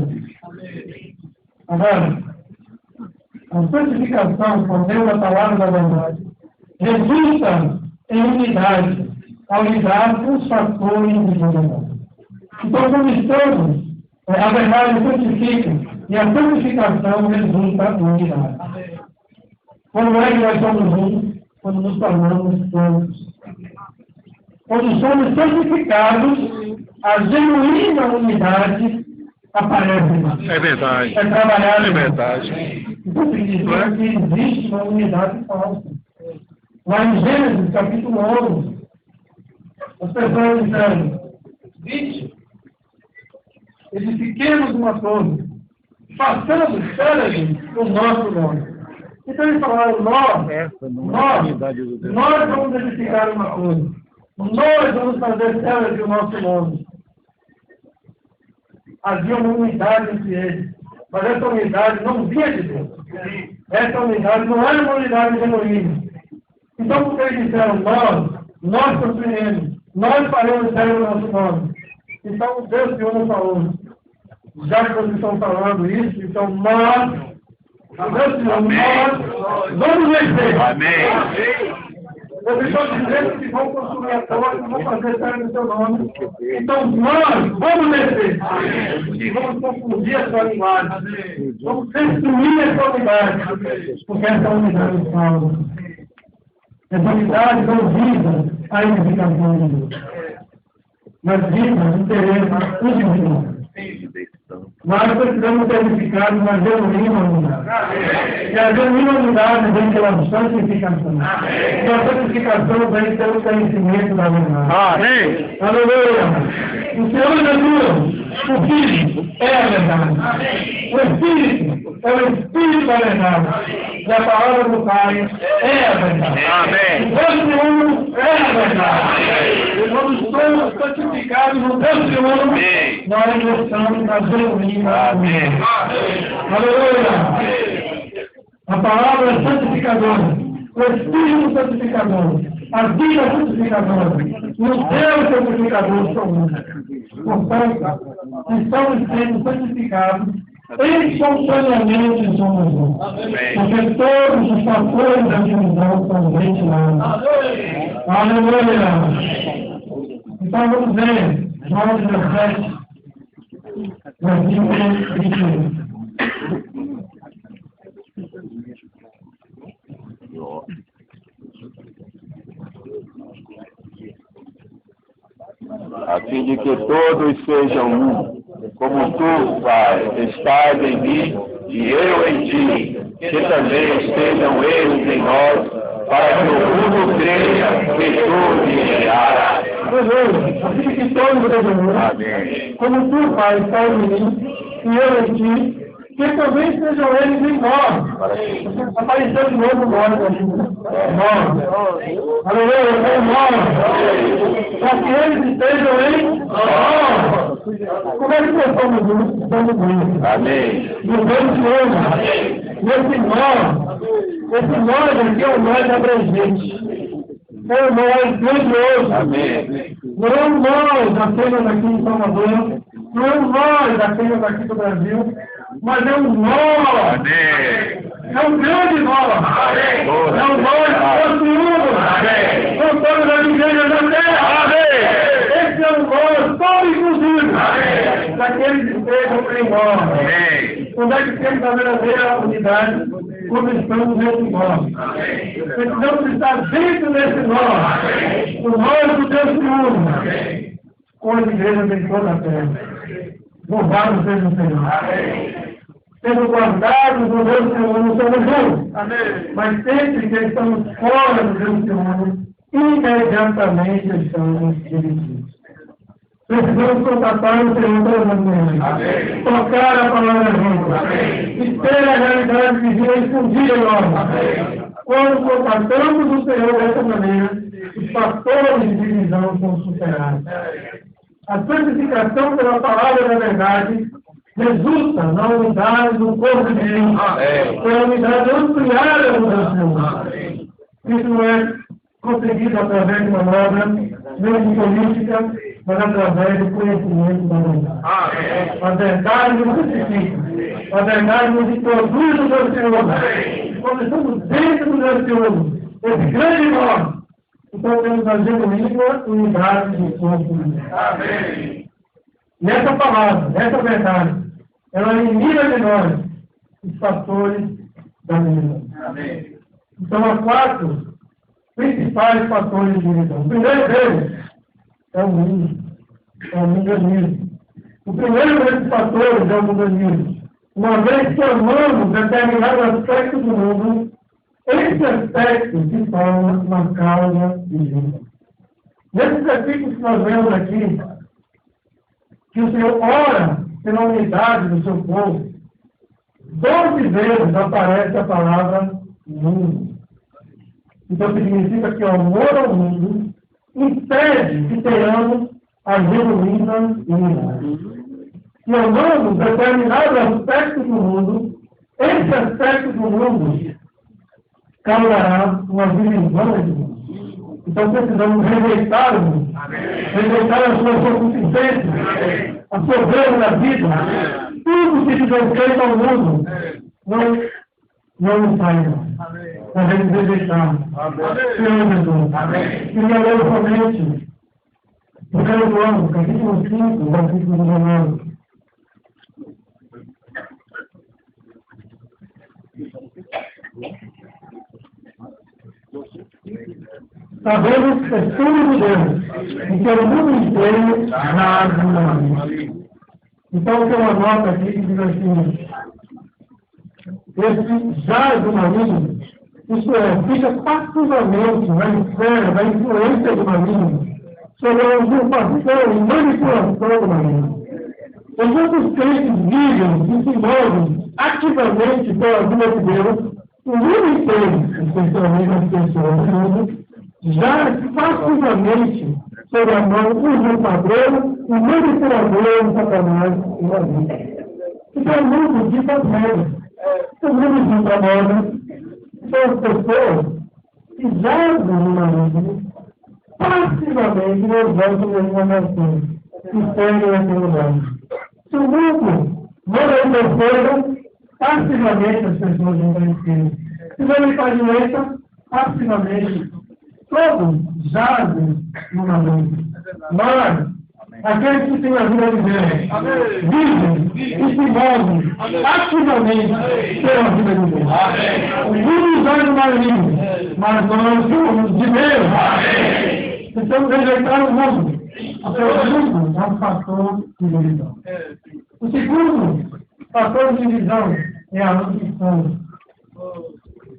Agora, a santificação por meio da palavra da verdade resulta em unidade ao lidar com os fatores de verdade. Então, como estamos, a verdade santifica e a santificação resulta em unidade. Como é que nós somos um? Quando nos tornamos santos. Quando somos santificados, a genuína unidade aparece. É verdade. É trabalhar. É verdade. Então, significa que existe uma unidade falsa. Lá em Gênesis, capítulo 11, as pessoas disseram: edifiquemos uma torre, façamos célebre o nosso nome. Então eles falaram: nós vamos edificar uma torre, nós vamos fazer célebre o nosso nome. havia uma unidade entre eles. Mas essa unidade não vinha de Deus. Essa unidade não era uma unidade genuína. Então, porque eles disseram, nós construiremos, nós faremos sério o nosso nome. Então, Deus Senhor não falou. Já que vocês estão falando isso, então nós, Deus Senhor, nós vamos vencer. Amém. Vocês estão dizendo que vão construir a torre, vão fazer sério no seu nome. Então, nós vamos vencer. E vamos confundir a sua linguagem. Vamos destruir essa unidade. Porque essa unidade salva. Essa unidade não visa a edificação de Deus. Mas visa o interesse individual. Nós precisamos ser edificados na genuína unidade. E a genuína unidade vem pela santificação. E a santificação vem pelo conhecimento da verdade. Amém. Aleluia. O Senhor Jesus, o Filho, é a verdade. O Espírito é o Espírito da verdade. E a palavra do Pai é a verdade. Amém. O Deus de uno é a verdade. E quando somos santificados no Deus de uno, nós estamos na genuína. Amém. Aleluia. A palavra é santificadora. O Espírito santificador. A vida santificadora. E o Deus santificador são um. Portanto, estamos sendo santificados espontaneamente somos um. Porque todos os fatores da divisão são ventilados. Aleluia. Então vamos ver, João 17, versículo 21. A fim de que todos sejam um, como tu, Pai, estás em mim e eu em ti, que também estejam eles em nós, para que o mundo creia que tu me enviarás. A fim de que todos sejam um, Amém. como tu, Pai, estás em mim e eu em ti, que também sejam eles em nós. Apareceu de novo nós aqui. Nós. Aleluia, nós. Para que eles estejam em nós. Como é que nós somos juntos? Somos juntos. Amém. E o Deus de hoje, esse nós aqui é o nós abrangente. É o nós grandioso. Amém. Não é o nós apenas aqui em Salvador. Não é o nós apenas aqui do Brasil. Mas é um nós. Amém. É um grande nós. Amém. É um nós construído. Amém. Com todas as igrejas da terra. Amém. Esse é um nós, todo inclusive. Amém. Daqueles que estejam em nós. Amém. Quando é que temos a verdadeira unidade? Quando estamos nesse nós. Precisamos estar dentro desse nós. O nós do Deus que une. Com as igrejas em toda a terra. Louvado seja o Senhor. Sendo guardados no Deus que une, somos juntos. Mas sempre que estamos fora do Deus que une, imediatamente estamos divididos. Precisamos contatar o Senhor todas as manhãs. Tocar a palavra viva. E ter a realidade divina escondida em nós. Quando contatamos o Senhor dessa maneira, os fatores de divisão são superados. A santificação pela palavra da verdade resulta na unidade do corpo de Deus. Pela unidade ampliada do Deus Senhor. Isso não é conseguido através de uma obra, nem de política, mas através do conhecimento da verdade. A verdade nos santifica. A verdade nos introduz no Deus Senhor. Quando estamos dentro do Deus Senhor, esse grande nós, então temos a genuína unidade do corpo de Deus. Amém. E essa palavra, essa verdade, ela elimina de nós os fatores da divisão. Então há 4 principais fatores de divisão. O primeiro deles é o mundo. É o mundanismo. O primeiro desses fatores é o mundanismo. Uma vez que amamos determinado aspecto do mundo, esse aspecto se torna uma causa de vida. Nesses versículos que nós vemos aqui, que o Senhor ora pela unidade do seu povo, 12 vezes aparece a palavra mundo. Então significa que o amor ao mundo impede que tenhamos a genuína unidade. e amando determinado aspecto do mundo, esse aspecto do mundo causará uma divisão de mundo. Então precisamos rejeitar o mundo, rejeitar a sua concupiscência, a soberba da vida, tudo que diz respeito ao mundo, não nos sai. Nós devemos rejeitar. Senhor Jesus, que me aleu somente, no João, capítulo 5, versículo 19. Sabemos que é tudo de Deus, e que o mundo inteiro jaz no maligno. Então tem uma nota aqui que diz assim: esse jaz do maligno, isto é, fica passivamente na esfera da influência do maligno, sobre a usurpação e manipulação do maligno. Os outros crentes vivem e se movem ativamente pela vida de Deus, o mundo inteiro, especialmente as pessoas do mundo, já passivamente sobre a mão usurpadora e manipuladora de Satanás e da vida. Então o mundo diz as regras, o mundo diz a moda, são as pessoas que jazem no maligno, passivamente levantam nenhuma nação e seguem aquele lugar. Se o mundo não interfere, passivamente as pessoas vão para a esquerda. Se não ir para a direita, passivamente todos jazem no maligno. Mas aqueles que têm a vida de Deus vivem e se movem ativamente pela vida de Deus. O mundo jaz no maligno, mas nós somos de Deus. Precisamos rejeitar o mundo. Porque o mundo é um fator de divisão. O segundo fator de divisão é a ambição.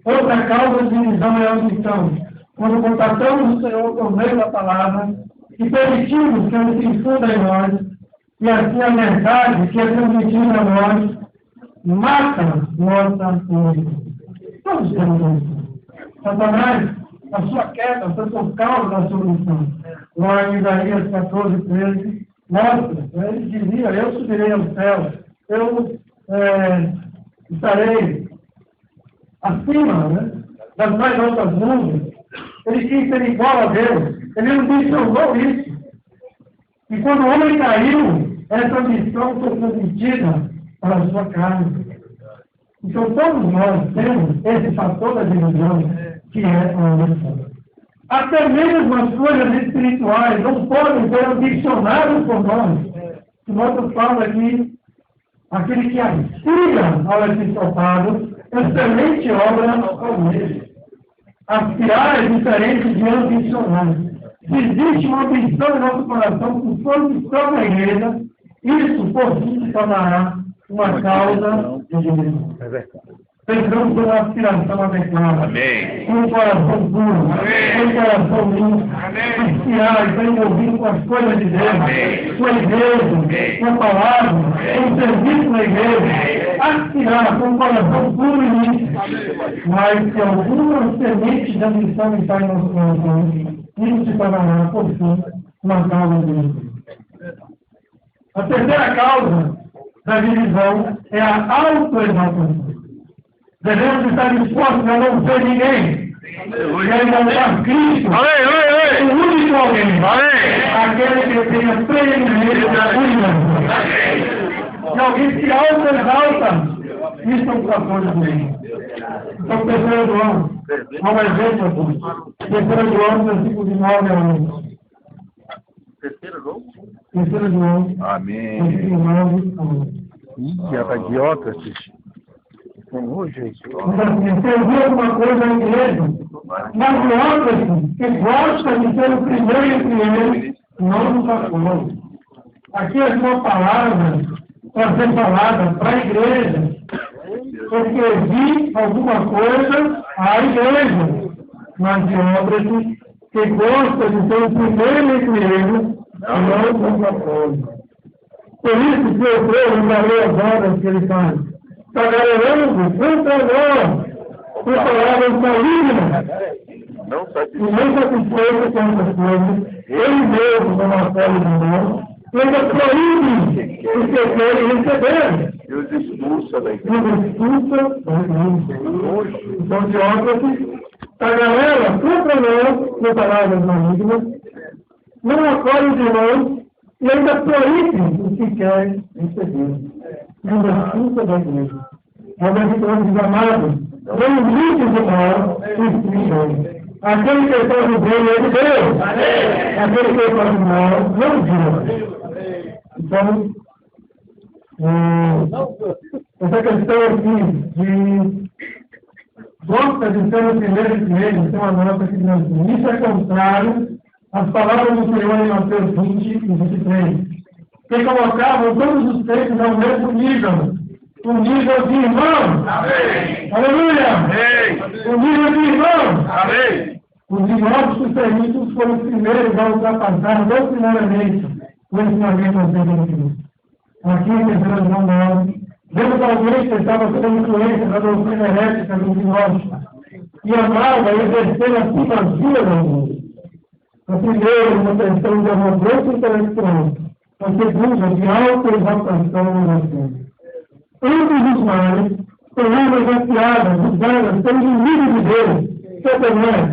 Outra causa de divisão é a ambição. Quando contatamos o Senhor por meio da palavra e permitimos que Ele se infunda em nós, e assim a verdade que é transmitida a nós mata nossa unidade. Todos temos isso. Satanás, a sua queda foi por causa da sua missão. Lá em Isaías 14, 13, mostra, ele dizia: eu subirei ao céu, eu estarei acima, né, das mais altas nuvens. Ele quis ser igual a Deus. Ele não mencionou isso. E quando o homem caiu, essa missão foi transmitida para a sua carne. Então todos nós temos esse fator da divisão, que é a ambição. Até mesmo as coisas espirituais não podem ser ambicionadas por nós. O nosso fala aqui, aquele que aspira ao episcopado, excelente obra ao ele. Aspirar é diferente de ambicionar. Se existe uma ambição em nosso coração por posição na igreja, isso por si se tornará uma causa de divisão. É verdade. Precisamos de uma aspiração adequada. Amém. Um coração puro. Um coração limpo. Aspirar e estar envolvido com as coisas de Deus. Com a igreja. Com a palavra. Com o serviço na igreja. Aspirar com um coração puro e limpo. Mas se alguma semente da missão está em nosso coração, isso se tornará, por fim, uma causa de divisão. A terceira causa da divisão é a autoexaltação. Devemos estar dispostos a não ser ninguém. E a exaltar Cristo. O único alguém. Aquele que tem a preeminência da vida. Se alguém se auto-exalta, isso é um fator de divisão. Então, 3 João, como exemplo, 3 João, versículo de 9 a 11. 3 João. Amém. Versículo 9 a 11. Ih, ela idiota, Senhor Jesus. Você ouviu alguma coisa na igreja, mas outras que gostam de ser o primeiro entre eles, não nos apoiam. Aqui é uma palavra para ser falada para a igreja. Porque vi alguma coisa à igreja, mas de outras que gostam de ser o primeiro entre eles, não nos apoiam. Por isso que eu creio na lei as obras que ele faz. Está galera contra nós, por palavras malignas, e não satisfeito com essas coisas, ele mesmo, como a fé de nós, ainda proíbe os que querem receber. E os expulsa da E igreja. os expulsa da igreja. Então, Diótrefes, a galera, contra nós, com palavras malignas, não acolhe os irmãos e ainda proíbe os que querem receber. E os expulsa da igreja. Mas nós estamos amados, não livres do mal, e aquele que faz o bem é de Deus. Aquele que faz o mal não viu. Então, essa questão aqui de gosta de ser o primeiro de igreja, tem uma nota que diz assim, isso é contrário às palavras do Senhor em Mateus 20 e 23, que colocavam todos os textos ao mesmo nível. O nível de irmão. Amém. Aleluia. Amém. O nível de irmão. Amém. Os irmãos sucedidos foram os primeiros a ultrapassar doutrinariamente o ensinamento acerca de Cristo. Aqui em terceiro irmão não. Vemos alguém que estava sob a influência da doutrina herética dos gnósticos e amava exercer a supremacia da igreja. A primeira, uma questão de arrogância intelectual. A segunda, de auto-exaltação no evangelho. Ambos os males são armas afiadas, usadas pelo inimigo de Deus, Satanás,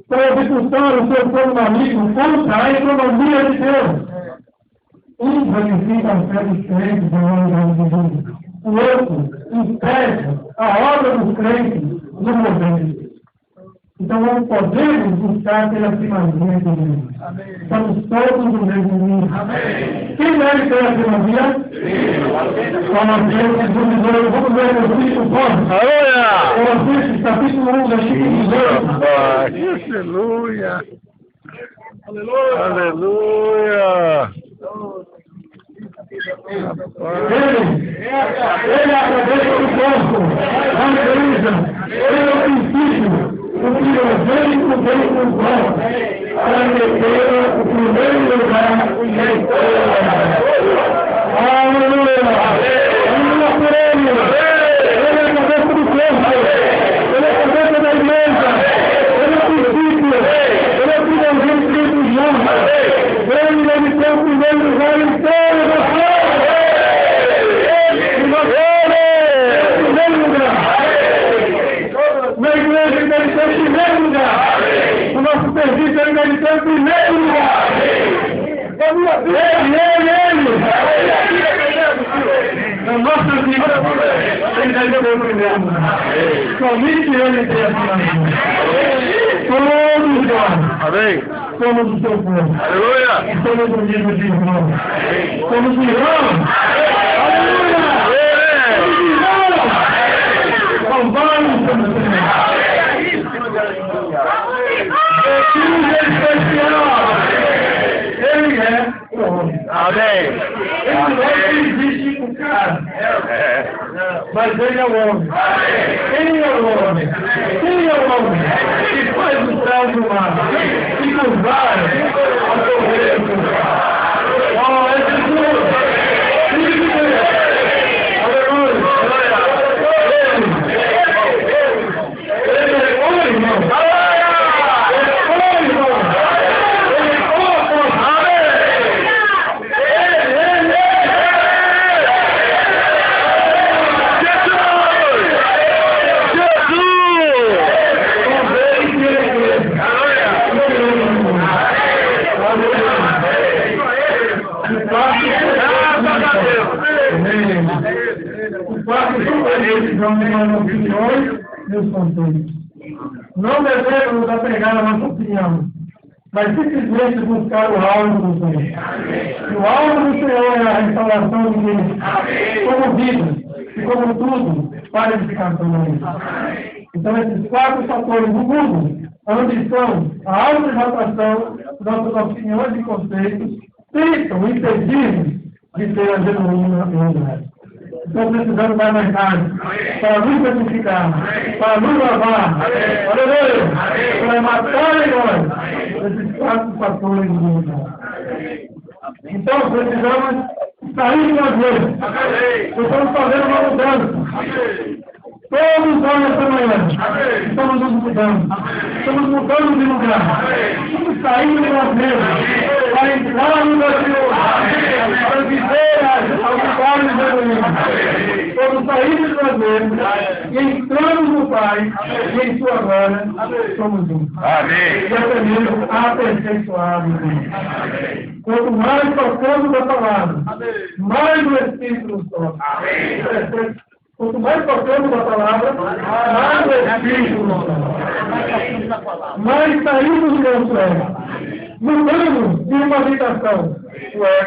para executar o seu plano maligno contra a economia de Deus. Um verifica a fé dos crentes em nome de Jesus. O outro impede a obra dos crentes no movimento. Então não podemos buscar pela primazia de Deus. Estamos todos no mesmo nível. Quem deve ter a primazia? Vamos ver o versículo 4. Colossenses, capítulo 1, versículo 18. Aleluia. Aleluia. Ele é a cabeça do corpo, a igreja, ele é o princípio, o primogênito veio com glória, para meter o primeiro lugar em história. Aleluia! Aleluia por ele! Ele é a cabeça do corpo, ele é a cabeça da igreja, ele é o princípio, ele é o primogênito veio com glória, ele deve ter o primeiro lugar em história. Na igreja ele deve ter o primeiro lugar. O nosso serviço ele deve ter o primeiro lugar. Ele. Na nossa vida ele deve ter o primeiro lugar. Somente ele tem a primeira. Todos nós. Amém. Somos o seu povo. Aleluia. Somos o nível de irmão. Somos irmãos. Aleluia. Salvamos somos irmãos. Jesus é especial. Ele é o homem. Amém. Ele não existe o cara. Mas ele é o homem. Quem é o homem? Quem é o homem? Que faz o céu do mar. Que nos vai a correr do mar. Oh, é Jesus. Não devemos apegar a nossa opinião, mas simplesmente buscar o alvo do Senhor. E o alvo do Senhor é a restauração de Deus, como vida e como tudo para a edificação da igreja. Então, esses 4 fatores do mundo, onde são a auto-exaltação, nossas opiniões e conceitos, tentam impedir de ter a genuína unidade. Estão precisando da verdade para nos santificar, para nos lavar, para matar em nós esses 4 fatores do mundo. Então, precisamos sair de nós mesmos. Estamos fazendo uma mudança. Todos nós esta manhã estamos nos mudando. Estamos mudando de lugar. Estamos saindo de nós mesmos para entrar no Senhor. saímos de nós mesmos e entramos no Pai e em sua glória somos um. Amém. E até mesmo aperfeiçoados. Quanto mais tocamos a palavra, mais o Espírito nos toca. Quanto mais tocamos a palavra, mais o Espírito nos toca. Mais saímos do nosso ego. Mudamos de uma habitação. O ego